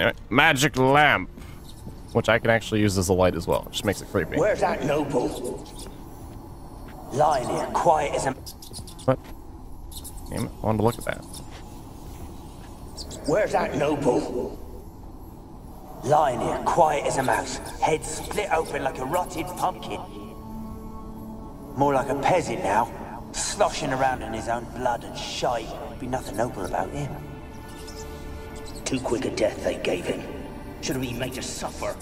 damn it. Magic lamp. Which I can actually use as a light as well. It just makes it creepy. Where's that noble? Lying here, quiet as a... What? Damn it, I wanted to look at that. Where's that noble? Lying here, quiet as a mouse. Head split open like a rotted pumpkin. More like a peasant now. Sloshing around in his own blood and shite. Be nothing noble about him. Too quick a death they gave him. Should have been made to suffer.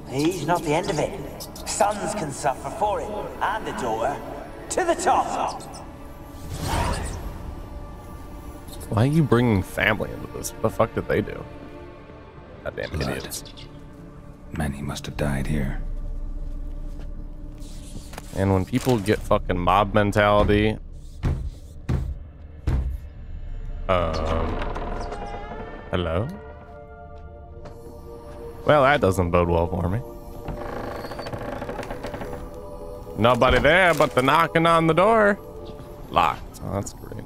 He's not the end of it. Sons can suffer for it. And the daughter. To the top! Why are you bringing family into this? What the fuck did they do? Goddamn idiots. Many must have died here. And when people get fucking mob mentality... Hello? Well, that doesn't bode well for me. Nobody there but the knocking on the door. Locked. Oh, that's great.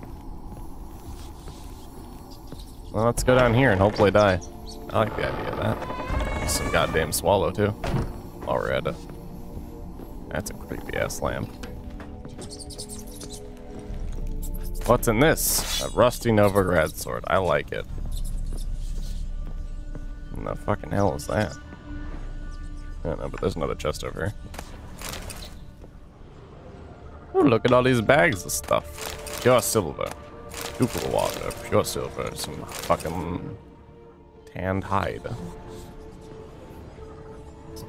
Well, let's go down here and hopefully die. I like the idea of that. Some goddamn swallow, too. While we're at it. That's a creepy-ass lamp. What's in this? A rusty Novigrad sword. I like it. What the fucking hell is that? I don't know, but there's another chest over here. Oh, look at all these bags of stuff. Pure silver. Super water. Pure silver. Some fucking tanned hide.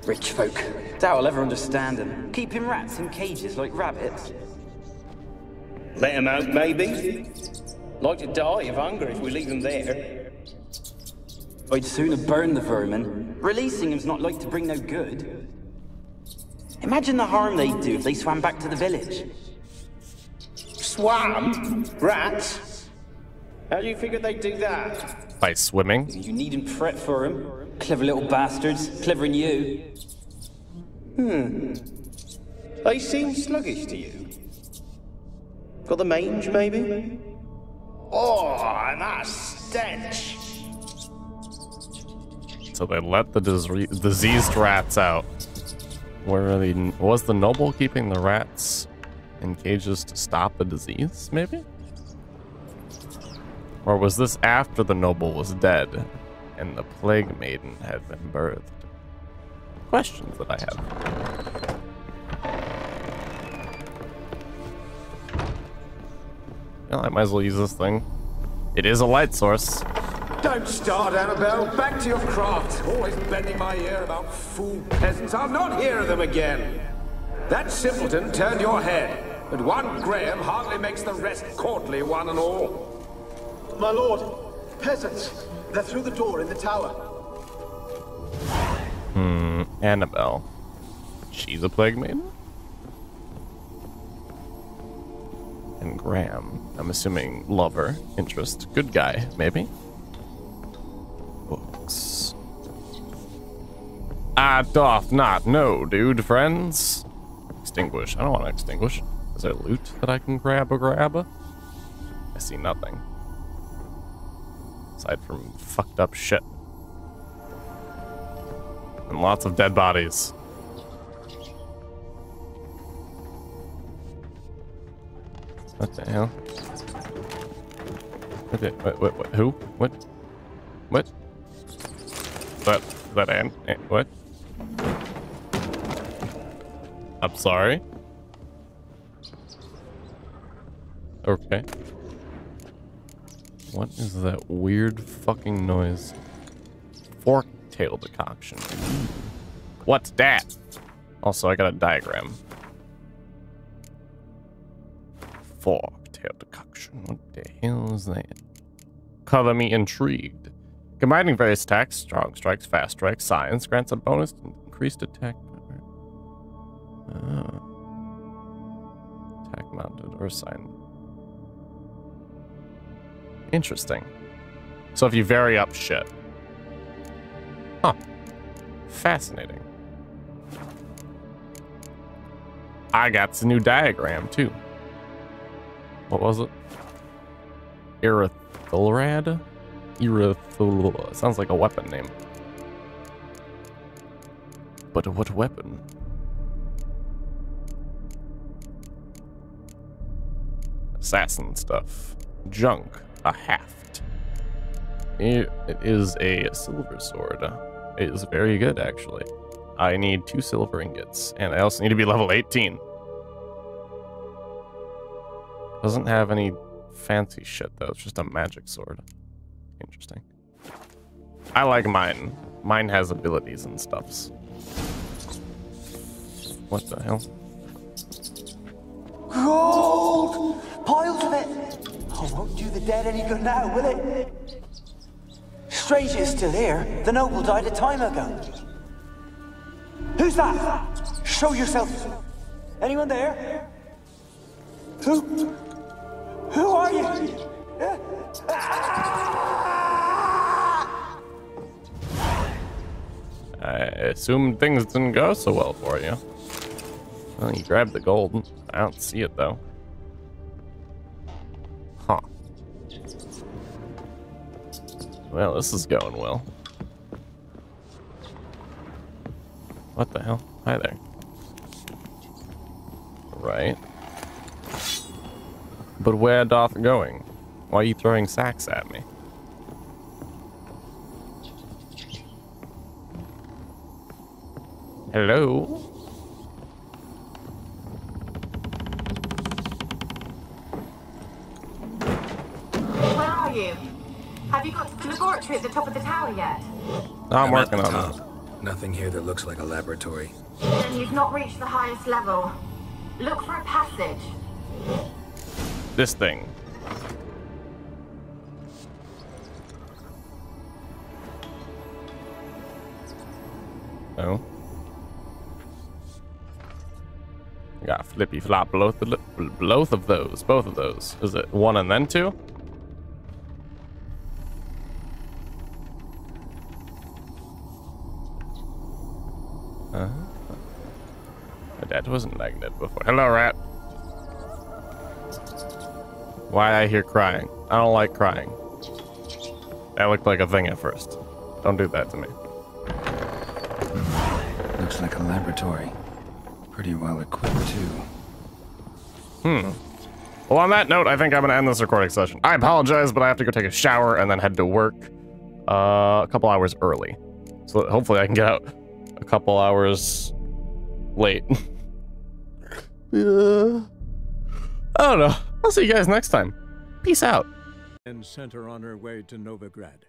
Rich folk. Doubt I'll ever understand them. Keeping rats in cages like rabbits. Let them out, maybe. Like to die of hunger if we leave them there. I'd sooner burn the vermin. Releasing them's not like to bring no good. Imagine the harm they'd do if they swam back to the village. Swam? Rats? How do you figure they'd do that? By swimming? You needn't fret for them. Clever little bastards. Cleverer than you. They seem sluggish to you. Got the mange, maybe? Oh, and that stench! So they let the diseased rats out. Where are the... Was the noble keeping the rats in cages to stop the disease, maybe? Or was this after the noble was dead and the plague maiden had been birthed? Questions that I have. Well, I might as well use this thing. It is a light source. Don't start, Annabelle. Back to your craft. Always bending my ear about fool peasants. I'll not hear of them again. That simpleton turned your head, but one Graham hardly makes the rest courtly, one and all. My lord, peasants. They're through the door in the tower. Annabelle. She's a plague maiden? And Graham. I'm assuming lover, interest, good guy, maybe? Books. I doth not know, dude, friends. Extinguish. I don't want to extinguish. Is there loot that I can grab? I see nothing. Aside from fucked up shit. And lots of dead bodies. What the hell? Okay, what, who? What? What? That Anne? What? I'm sorry? Okay. What is that weird fucking noise? Fork-tail decoction. What's that? Also, I got a diagram. Fork-tail decoction. What the hell is that? Color me intrigued. Combining various attacks, strong strikes, fast strikes, science grants a bonus to increased attack. Attack mounted or sign. Interesting. So if you vary up shit. Huh. Fascinating. I got the new diagram too. What was it? Erythelrad? Abyssle. Sounds like a weapon name. But what weapon? Assassin stuff. Junk. A haft. It is a silver sword. It is very good, actually. I need 2 silver ingots, and I also need to be level 18. Doesn't have any fancy shit, though. It's just a magic sword. Interesting. I like mine. Mine has abilities and stuffs. What the hell? Gold! Piles of it! Oh, won't do the dead any good now, will it? Strange it's still here. The noble died a time ago. Who's that? Show yourself. Anyone there? Who are you? I assume things didn't go so well for you. Well, you grabbed the gold. I don't see it, though. Huh. Well, this is going well. What the hell? Hi there. Right. But where doth going? Why are you throwing sacks at me? Hello? Where are you? Have you got to the laboratory at the top of the tower yet? I'm working on it. Nothing here that looks like a laboratory. Then you've not reached the highest level. Look for a passage. This thing. Oh. I got flippy flop both of those. Both of those. Is it 1 and then 2? That wasn't like that before. Hello, rat. Why I hear crying? I don't like crying. That looked like a thing at first. Don't do that to me. Looks like a laboratory. Pretty well equipped, too. Well, on that note, I think I'm going to end this recording session. I apologize, but I have to go take a shower and then head to work a couple hours early. So hopefully I can get out a couple hours late. I don't know. I'll see you guys next time. Peace out. And sent her on her way to Novigrad.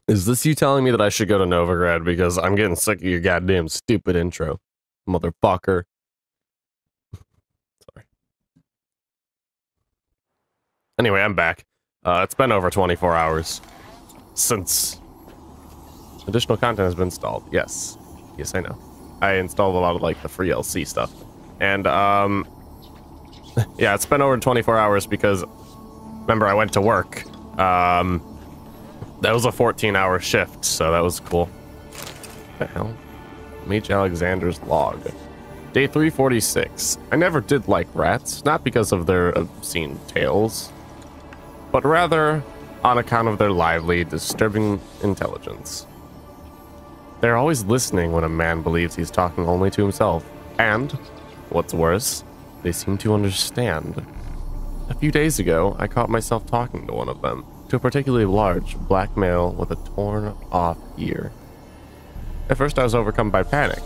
Is this you telling me that I should go to Novigrad because I'm getting sick of your goddamn stupid intro, motherfucker? Sorry. Anyway, I'm back. It's been over 24 hours since additional content has been installed. Yes. Yes, I know. I installed a lot of, like, the free LC stuff. And, yeah, it's been over 24 hours because, remember, I went to work. That was a 14-hour shift, so that was cool. What the hell? Mage Alexander's log. Day 346. I never did like rats, not because of their obscene tales, but rather on account of their lively, disturbing intelligence. They're always listening when a man believes he's talking only to himself. And, what's worse, they seem to understand. A few days ago, I caught myself talking to one of them, to a particularly large black male with a torn-off ear. At first I was overcome by panic.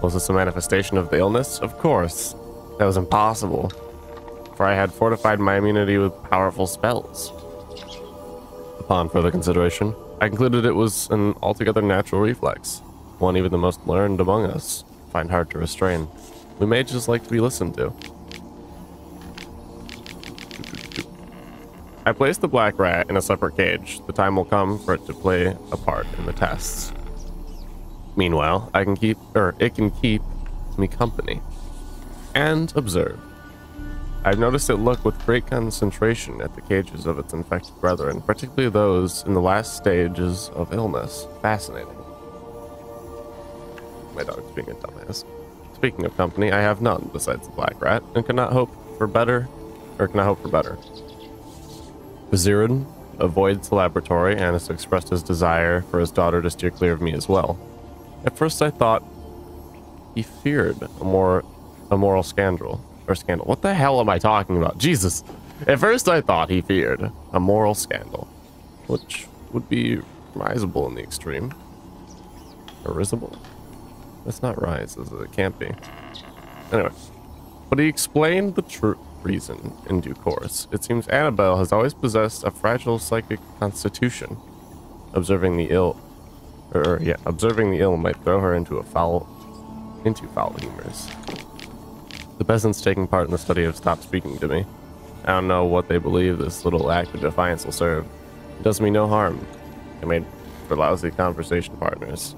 Was this a manifestation of the illness? Of course. That was impossible, for I had fortified my immunity with powerful spells. Upon further consideration, I concluded it was an altogether natural reflex, one even the most learned among us find hard to restrain. We may just like to be listened to. I placed the black rat in a separate cage. The time will come for it to play a part in the tests. Meanwhile, it can keep me company and observe. I've noticed it look with great concentration at the cages of its infected brethren, particularly those in the last stages of illness. Fascinating. My dog's being a dumbass. Speaking of company, I have none besides the black rat, and cannot hope for better. Vizirin, avoids the laboratory and has expressed his desire for his daughter to steer clear of me as well. At first I thought he feared a moral scandal. Or scandal. What the hell am I talking about? Jesus. At first I thought he feared a moral scandal, which would be risible in the extreme. Or risible? That's not rise, is it? It can't be. Anyway. But he explained the true reason in due course. It seems Annabelle has always possessed a fragile psychic constitution. Observing the ill might throw her into foul humors. The peasants taking part in the study have stopped speaking to me. I don't know what they believe this little act of defiance will serve. It does me no harm. They made for lousy conversation partners.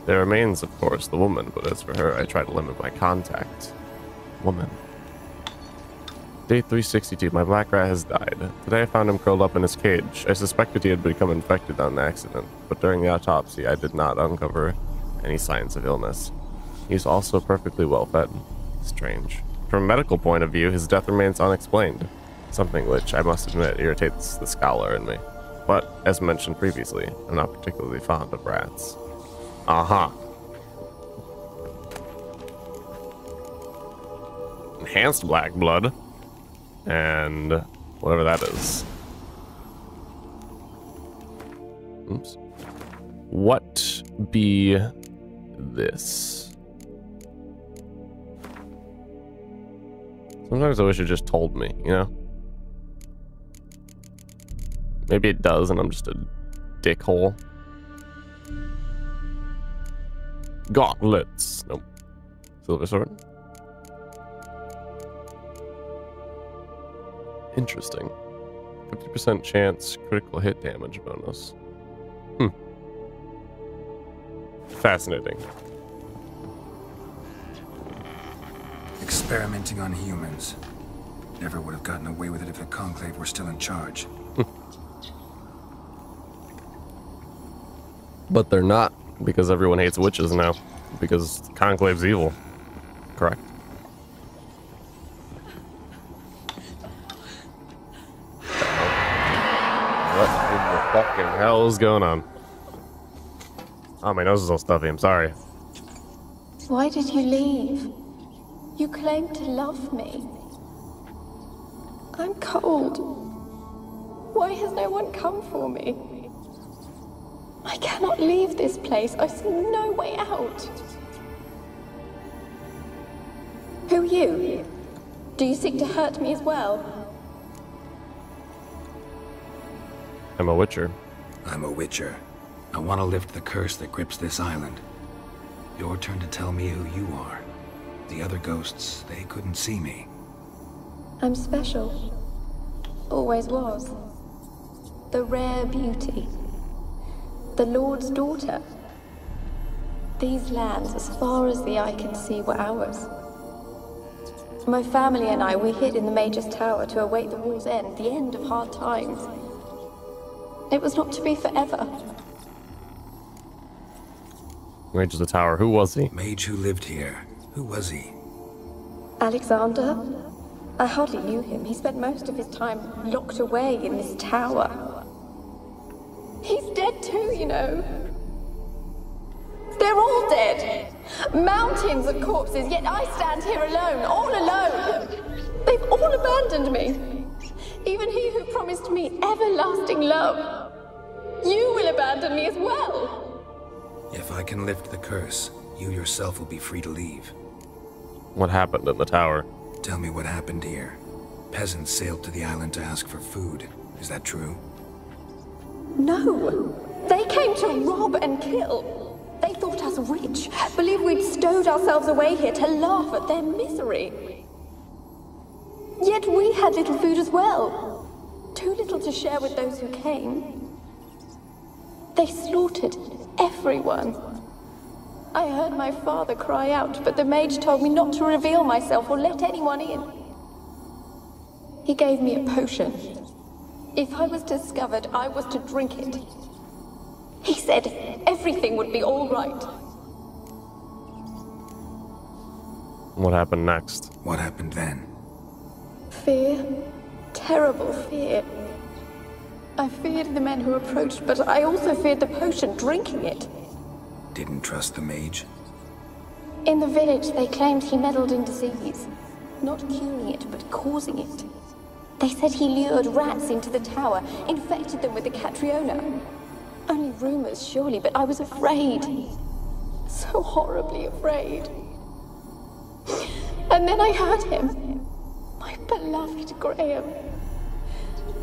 There remains, of course, the woman, but as for her, I try to limit my contact. Woman. Day 362. My black rat has died. Today I found him curled up in his cage. I suspected he had become infected on accident, but during the autopsy I did not uncover any signs of illness. He's also perfectly well fed. Strange. From a medical point of view, his death remains unexplained, something which, I must admit, irritates the scholar in me. But, as mentioned previously, I'm not particularly fond of rats. Enhanced black blood. And whatever that is. Oops. What be this? Sometimes I wish it just told me, you know? Maybe it does and I'm just a dickhole. Gauntlets. Nope. Silver sword. Interesting. 50% chance critical hit damage bonus. Fascinating. Experimenting on humans. Never would have gotten away with it if the Conclave were still in charge. But they're not, because everyone hates witches now. Because Conclave's evil. Correct. What in the fucking hell is going on? Oh, my nose is all stuffy, I'm sorry. Why did you leave? You claimed to love me. I'm cold. Why has no one come for me? I cannot leave this place. I see no way out. Who are you? Do you seek to hurt me as well? I'm a witcher. I'm a witcher. I want to lift the curse that grips this island. Your turn to tell me who you are. The other ghosts, they couldn't see me. I'm special. Always was. The rare beauty. The Lord's daughter. These lands, as far as the eye can see, were ours. My family and I, we hid in the Mage's Tower to await the war's end, the end of hard times. It was not to be forever. Mage of the Tower, who was he? Mage who lived here. Who was he? Alexander? I hardly knew him. He spent most of his time locked away in this tower. He's dead too, you know. They're all dead. Mountains of corpses, yet I stand here alone, all alone. They've all abandoned me. Even he who promised me everlasting love. You will abandon me as well. If I can lift the curse, you yourself will be free to leave. What happened in the tower? Tell me what happened here. Peasants sailed to the island to ask for food. Is that true? No. They came to rob and kill. They thought us rich, believed we'd stowed ourselves away here to laugh at their misery. Yet we had little food as well. Too little to share with those who came. They slaughtered everyone. I heard my father cry out, but the mage told me not to reveal myself or let anyone in. He gave me a potion. If I was discovered, I was to drink it. He said everything would be all right. What happened next? What happened then? Fear. Terrible fear. I feared the men who approached, but I also feared the potion, drinking it. Didn't trust the mage? In the village, they claimed he meddled in disease. Not curing it, but causing it. They said he lured rats into the tower, infected them with the Catriona. Only rumors, surely, but I was afraid. So horribly afraid. And then I heard him. My beloved Graham.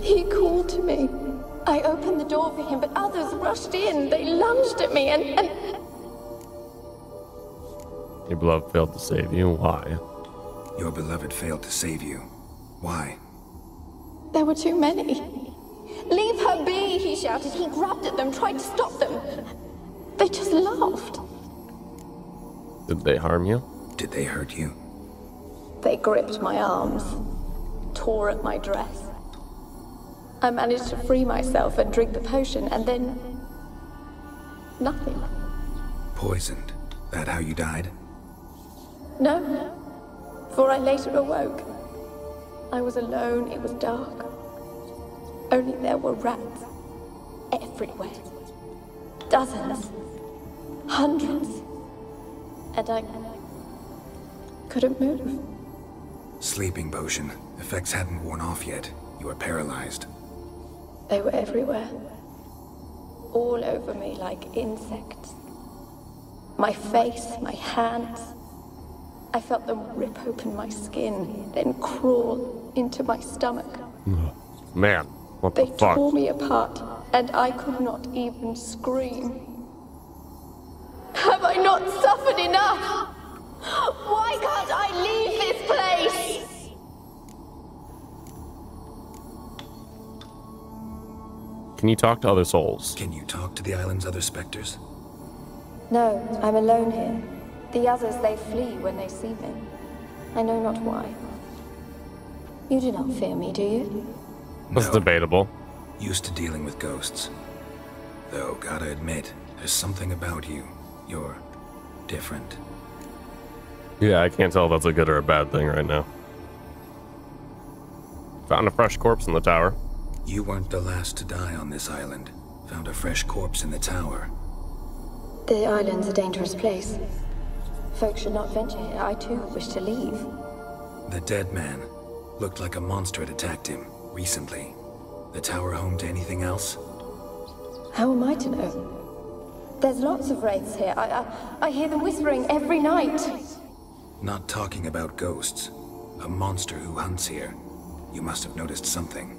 He called to me. I opened the door for him, but others rushed in. They lunged at me and... Your beloved failed to save you. Why? Your beloved failed to save you. Why? There were too many. Leave her be, he shouted. He grabbed at them, tried to stop them. They just laughed. Did they harm you? Did they hurt you? They gripped my arms, tore at my dress. I managed to free myself and drink the potion, and then... nothing. Poisoned? That how you died? No, for I later awoke. I was alone, it was dark. Only there were rats. Everywhere. Dozens. Hundreds. And I couldn't move. Sleeping potion. Effects hadn't worn off yet. You were paralyzed. They were everywhere. All over me like insects. My face, my hands. I felt them rip open my skin, then crawl into my stomach. Man, what the They fuck? tore me apart, and I could not even scream. Have I not suffered enough? Why can't I leave this place? Can you talk to other souls? Can you talk to the island's other specters? No, I'm alone here. The others, they flee when they see me. I know not why. You do not fear me, do you? That's No. debatable. Used to dealing with ghosts. Though, gotta admit, there's something about you. You're different. Yeah, I can't tell if that's a good or a bad thing right now. Found a fresh corpse in the tower. You weren't the last to die on this island. Found a fresh corpse in the tower. The island's a dangerous place. Folks should not venture here. I too wish to leave. The dead man. Looked like a monster had attacked him, recently. The tower home to anything else? How am I to know? There's lots of wraiths here. I hear them whispering every night. Not talking about ghosts. A monster who hunts here. You must have noticed something.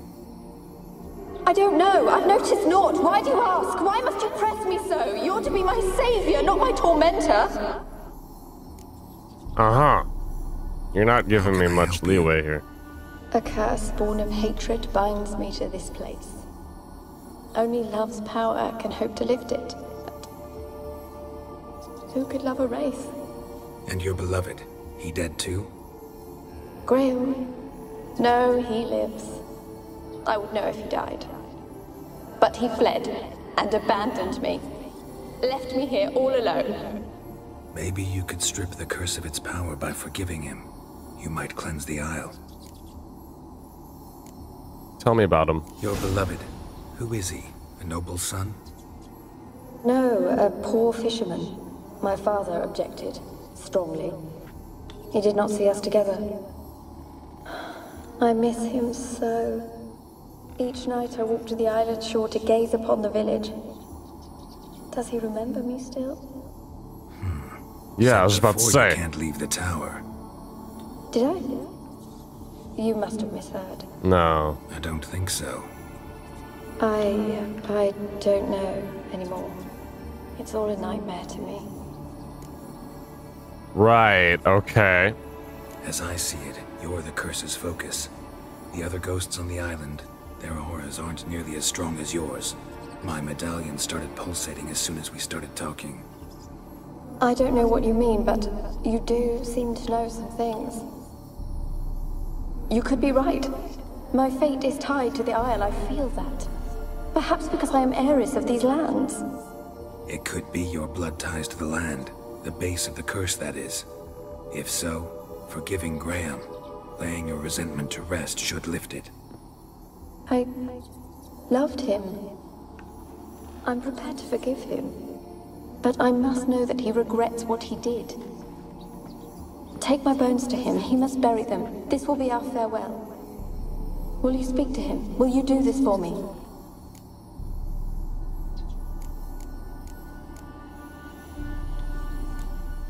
I don't know. I've noticed naught. Why do you ask? Why must you press me so? You're to be my savior, not my tormentor. Uh-huh. You're not giving me much leeway here. A curse born of hatred binds me to this place. Only love's power can hope to lift it. But who could love a wraith? And your beloved, he dead too? Graham? No, he lives. I would know if he died. But he fled and abandoned me. Left me here all alone. Maybe you could strip the curse of its power by forgiving him. You might cleanse the isle. Tell me about him. Your beloved. Who is he? A noble son? No, a poor fisherman. My father objected, strongly. He did not see us together. I miss him so. Each night I walk to the island shore to gaze upon the village. Does he remember me still? Yeah, I was about to Before say. You can't leave the tower. Did I? You must have misheard. No. I don't think so. I don't know anymore. It's all a nightmare to me. Right, okay. As I see it, you're the curse's focus. The other ghosts on the island, their auras aren't nearly as strong as yours. My medallion started pulsating as soon as we started talking. I don't know what you mean, but you do seem to know some things. You could be right. My fate is tied to the Isle, I feel that. Perhaps because I am heiress of these lands. It could be your blood ties to the land, the base of the curse, that is. If so, forgiving Graham, laying your resentment to rest should lift it. I loved him. I'm prepared to forgive him. But I must know that he regrets what he did. Take my bones to him. He must bury them. This will be our farewell. Will you speak to him? Will you do this for me?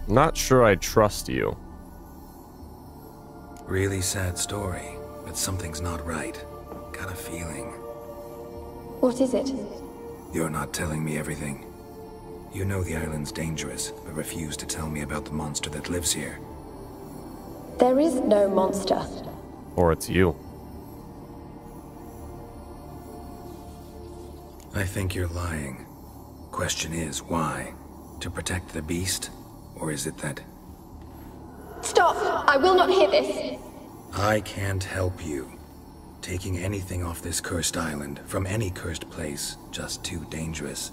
Not sure I trust you. Really sad story, but something's not right. Got a feeling. What is it? You're not telling me everything. You know the island's dangerous, but refuse to tell me about the monster that lives here. There is no monster. Or it's you. I think you're lying. Question is, why? To protect the beast? Or is it that... Stop! I will not hear this! I can't help you. Taking anything off this cursed island, from any cursed place, just too dangerous.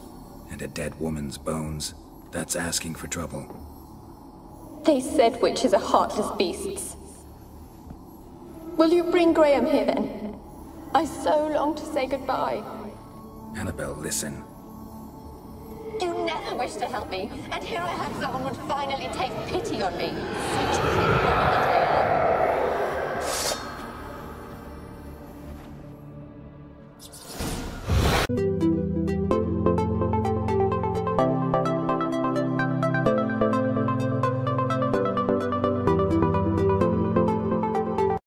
And a dead woman's bones, that's asking for trouble. They said witches are heartless beasts. Will you bring Graham here then? I so long to say goodbye. Annabelle, listen. You never wished to help me, and here I have someone would finally take pity on me. Such a